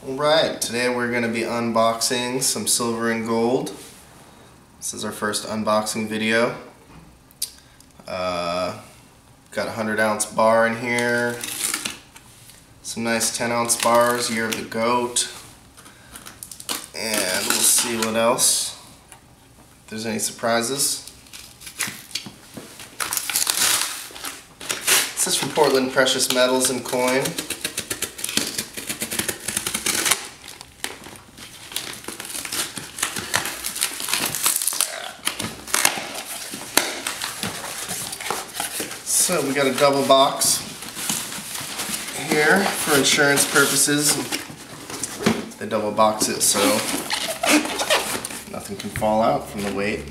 Alright, today we're going to be unboxing some silver and gold. This is our first unboxing video. Got a 100-ounce bar in here. Some nice 10-ounce bars, Year of the Goat. And we'll see what else. If there's any surprises. This is from Portland Precious Metals and Coin. So we got a double box here for insurance purposes. They double box it so nothing can fall out from the weight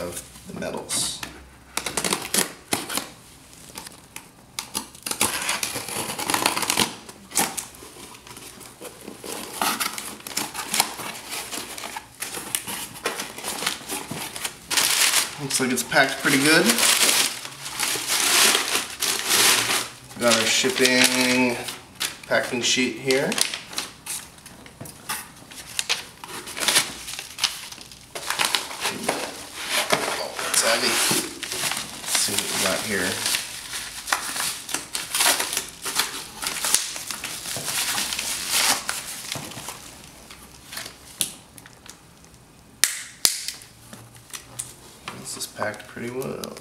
of the metals. Looks like it's packed pretty good. Got our shipping packing sheet here. Oh, it's heavy. Let's see what we got here. This is packed pretty well.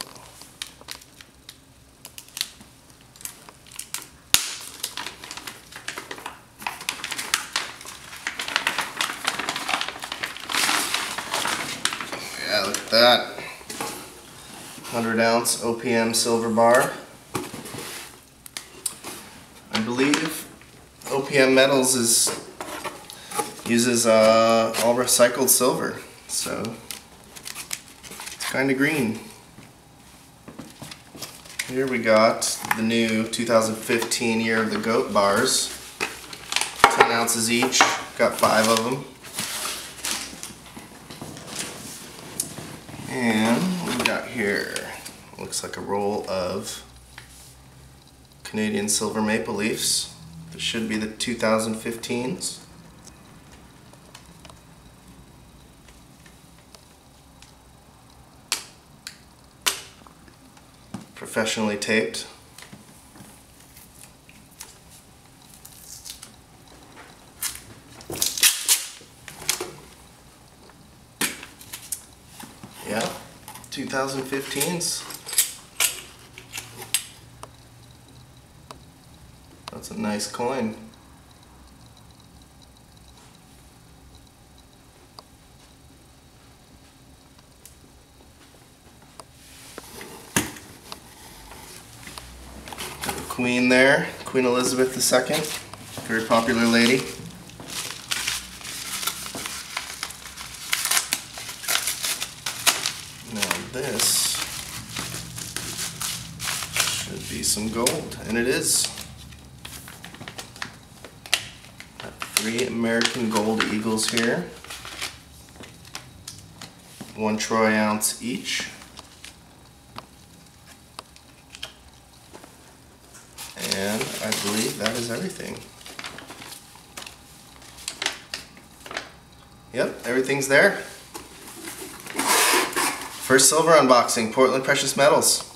Yeah, look at that. 100-ounce OPM silver bar. I believe OPM Metals uses all recycled silver, so kind of green. Here we got the new 2015 Year of the Goat bars. 10 ounces each. Got 5 of them. And what we got here? Looks like a roll of Canadian Silver Maple Leafs. This should be the 2015s. Professionally taped. Yeah, 2015s. That's a nice coin. Queen there, Queen Elizabeth II, very popular lady. Now this should be some gold, and it is. Got 3 American Gold Eagles here, 1 troy ounce each. And I believe that is everything. Yep, everything's there. First silver unboxing, Portland Precious Metals.